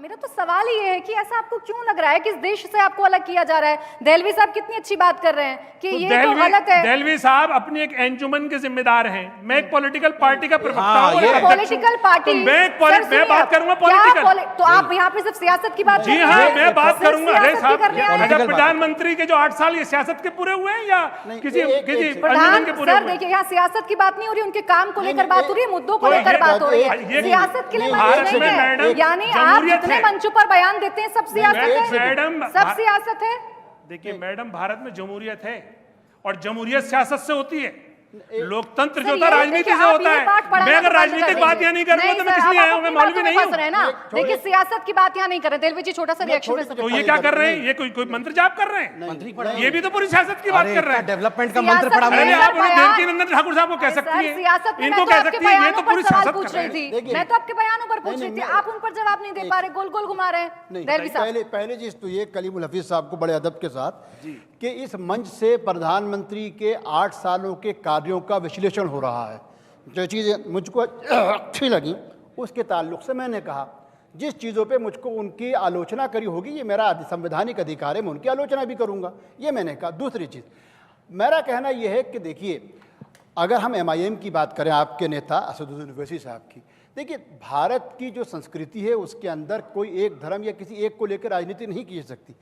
मेरा तो सवाल ही ये है कि ऐसा आपको क्यों लग रहा है कि इस देश से आपको अलग किया जा रहा है? देहलवी साहब कितनी अच्छी बात कर रहे हैं कि ये तो गलत है। देहलवी साहब अपनी एक एंजुमन के जिम्मेदार हैं। मैं एक पॉलिटिकल पार्टी का प्रवक्ता हूं। पॉलिटिकल पार्टी मैं बात करूंगा पॉलिटिकल, तो आप यहाँ पे सिर्फ सियासत की बात? जी हाँ, मैं बात करूंगा। अरे साहब, प्रधानमंत्री के जो 8 साल ये सियासत के पूरे हुए हैं या किसी अंजुमन के पूरे? सर देखिए, यहाँ सियासत की बात नहीं हो रही, उनके काम को लेकर बात हो रही है, मुद्दों को लेकर बात हो रही है। सियासत के लिए मंच नहीं है, यानी आप जितने मंचों पर बयान देते हैं सब सियासत है, सब सियासत है। देखिए मैडम, भारत में जमहूरियत है और जमहूरियत सियासत से होती है। लोकतंत्र जो होता है राजनीति से होता है। मैं अगर राजनीतिक बात यहाँ नहीं कर रहा तो मैं किस लिए आया हूँ? मैं मौलवी नहीं हूँ। देखिए सियासत की बात यहाँ नहीं कर रहे। देहलवी जी छोटा सा रिएक्शन। तो ये क्या कर रहे हैं? ये कोई मंत्र जाप कर रहे हैं? ये भी तो पूरी सियासत की बात कर रहे हैं। डेवलपमेंट का मंत्र पढ़ा मैंने। आप उन्हें देवकी नंदन ठाकुर साहब को कह सकती है, इनको कह सकती है, ये तो पूरी सियासत कर रहे हैं। मैं तो आपके बयानों पर पूछ रही थी, आप उन पर जवाब नहीं दे पा रहे, गोल गोल घुमा रहे हैं। देहलवी साहब पहले चीज तो ये कलीमुल हफीज साहब को बड़े अदब के साथ कि इस मंच से प्रधानमंत्री के 8 सालों के कार्यों का विश्लेषण हो रहा है। जो चीज़ें मुझको अच्छी लगी उसके ताल्लुक से मैंने कहा, जिस चीज़ों पे मुझको उनकी आलोचना करी होगी ये मेरा संवैधानिक अधिकार है, मैं उनकी आलोचना भी करूँगा, ये मैंने कहा। दूसरी चीज़ मेरा कहना यह है कि देखिए, अगर हम MIM की बात करें, आपके नेता असदुद्दीन ओवैसी साहब की, देखिए भारत की जो संस्कृति है उसके अंदर कोई एक धर्म या किसी एक को लेकर राजनीति नहीं की जा सकती।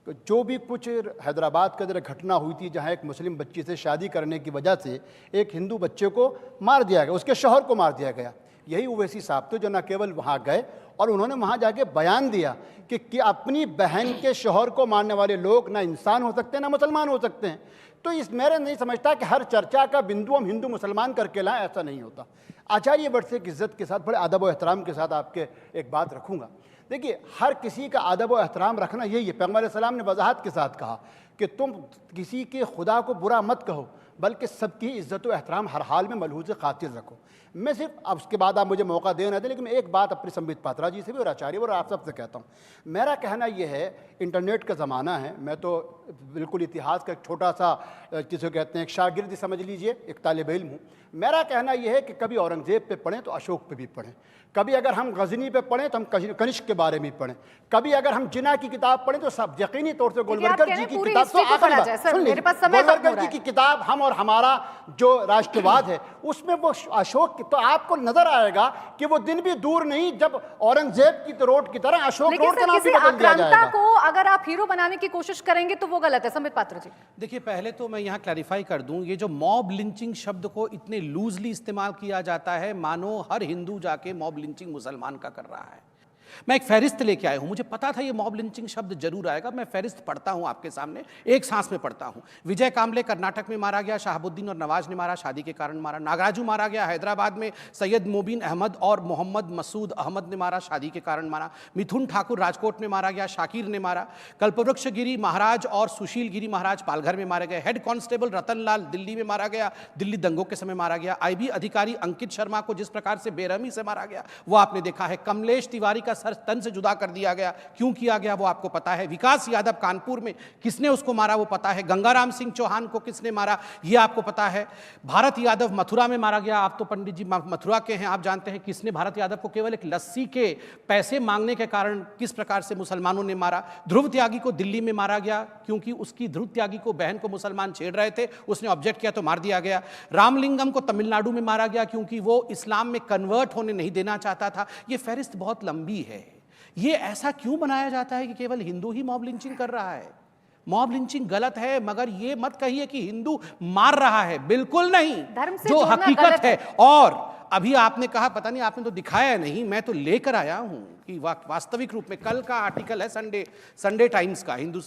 तो जो भी कुछ हैदराबाद के अंदर घटना हुई थी जहां एक मुस्लिम बच्ची से शादी करने की वजह से एक हिंदू बच्चे को मार दिया गया, उसके शौहर को मार दिया गया, यही ओवैसी साहब थे जो न केवल वहां गए और उन्होंने वहां जाके बयान दिया कि अपनी बहन के शौहर को मारने वाले लोग ना इंसान हो सकते हैं ना मुसलमान हो सकते हैं। तो इस मेरे नहीं समझता कि हर चर्चा का बिंदु हम हिंदू मुसलमान करके लाएं, ऐसा नहीं होता। आचार्य वट से इज्जत के साथ, बड़े अदब और एहतराम के साथ आपके एक बात रखूंगा। देखिए हर किसी का अदब और एहतराम रखना यही है। पैगंबर अलैहिस्सलाम ने वजाहत के साथ कहा कि तुम किसी के खुदा को बुरा मत कहो, बल्कि सबकी इज्जत और एहतराम हर हाल में मलहूज़ खातिर रखो। मैं सिर्फ, अब उसके बाद आप मुझे मौका दे ना दें, लेकिन मैं एक बात अपनी संबित पात्रा जी से भी और आचार्य और आप सबसे कहता हूँ। मेरा कहना यह है, इंटरनेट का ज़माना है, मैं तो बिल्कुल इतिहास का एक छोटा सा जिसे कहते हैं एक शागिर्द समझ लीजिए, एक तालिब इल्म हूँ। मेरा कहना यह है कि कभी औरंगज़ेब पे पढ़ें तो अशोक पे भी पढ़ें, कभी अगर हम गजनी पे पढ़ें तो हम कनिष्क के बारे में पढ़ें, कभी अगर हम जिना की किताब पढ़ें तो सब यकीनी तौर से गोलवलकर जी की किताब, गोलवलकर जी की किताब हम और हमारा जो राष्ट्रवाद है उसमें वो अशोक, तो आपको नजर आएगा कि वो दिन भी दूर नहीं जब औरंगजेब की रोड की तरह अशोक रोड का नाम भी बदल दिया जाएगा। को अगर आप हीरो बनाने की कोशिश करेंगे तो वो गलत है। संबित पात्रा जी देखिए, पहले तो मैं यहाँ क्लैरिफाई कर दूं, ये जो मॉब लिंचिंग शब्द को इतने लूजली इस्तेमाल किया जाता है मानो हर हिंदू जाके मॉब लिंचिंग मुसलमान का कर रहा है। मैं एक फहरिस्त लेके आया हूं, मुझे पता था ये मॉब लिंचिंग शब्द जरूर आएगा। मैं फहरिस्त पढ़ता हूं आपके सामने, एक सांस में पढ़ता हूं। विजय कांबले कर्नाटक में मारा गया, शहाबुद्दीन और नवाज ने मारा, शादी के कारण मारा। नागराजू मारा गया हैदराबाद में, सैयद मोबिन अहमद और मोहम्मद मसूद अहमद ने मारा, शादी के कारण मारा। मिथुन ठाकुर राजकोट में मारा गया, शाकिर ने मारा। कल्पवृक्ष गिरी महाराज और सुशील गिरी महाराज पालघर में मारे गए। हेड कांस्टेबल रतन लाल दिल्ली में मारा गया, दिल्ली दंगों के समय मारा गया। IB अधिकारी अंकित शर्मा को जिस प्रकार से बेरहमी से मारा गया वो आपने देखा है। कमलेश तिवारी का सर तन से जुदा कर दिया गया, क्यों किया गया वो आपको पता है। विकास यादव कानपुर में किसने उसको मारा वो पता है। गंगाराम सिंह चौहान को किसने मारा ये आपको पता है। भारत यादव मथुरा में मारा गया, आप तो पंडित जी मथुरा के हैं, आप जानते हैं किसने भारत यादव को केवल एक लस्सी के पैसे मांगने के कारण किस प्रकार से मुसलमानों ने मारा। ध्रुव त्यागी को दिल्ली में मारा गया क्योंकि उसकी ध्रुव त्यागी को बहन को मुसलमान छेड़ रहे थे, उसने ऑब्जेक्ट किया तो मार दिया गया। रामलिंगम को तमिलनाडु में मारा गया क्योंकि वो इस्लाम में कन्वर्ट होने नहीं देना चाहता था। ये फहरिस्त बहुत लंबी है। ये ऐसा क्यों बनाया जाता है कि केवल हिंदू ही मॉब लिंचिंग कर रहा है? मॉब लिंचिंग गलत है, मगर ये मत कहिए कि हिंदू मार रहा है, बिल्कुल नहीं। जो हकीकत है। और अभी आपने कहा, पता नहीं आपने तो दिखाया नहीं, मैं तो लेकर आया हूं कि वास्तविक रूप में कल का आर्टिकल है संडे टाइम्स का, हिंदू,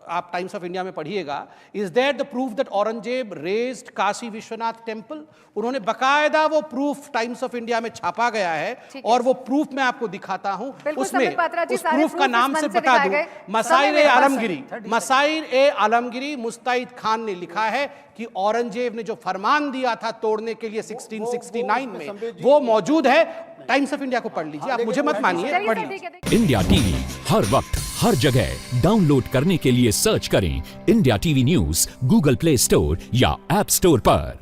आप टाइम्स ऑफ इंडिया में पढ़िएगा। Is there the proof that Aurangzeb razed Kashi Vishwanath temple? उन्होंने बकायदा वो प्रूफ टाइम्स ऑफ इंडिया में छापा गया है और वो प्रूफ मैं आपको दिखाता हूं। उसमें उस प्रूफ का नाम से बता दूं, मसाइर ए आलमगिरी मुस्तैद खान ने लिखा है कि औरंगजेब ने जो फरमान दिया था तोड़ने के लिए 1669 में, वो मौजूद है। टाइम्स ऑफ इंडिया को पढ़ लीजिए, आप मुझे मत मानिए, पढ़ लीजिए। इंडिया टीवी हर वक्त हर जगह डाउनलोड करने के लिए सर्च करें India TV news Google play store या ऐप स्टोर पर।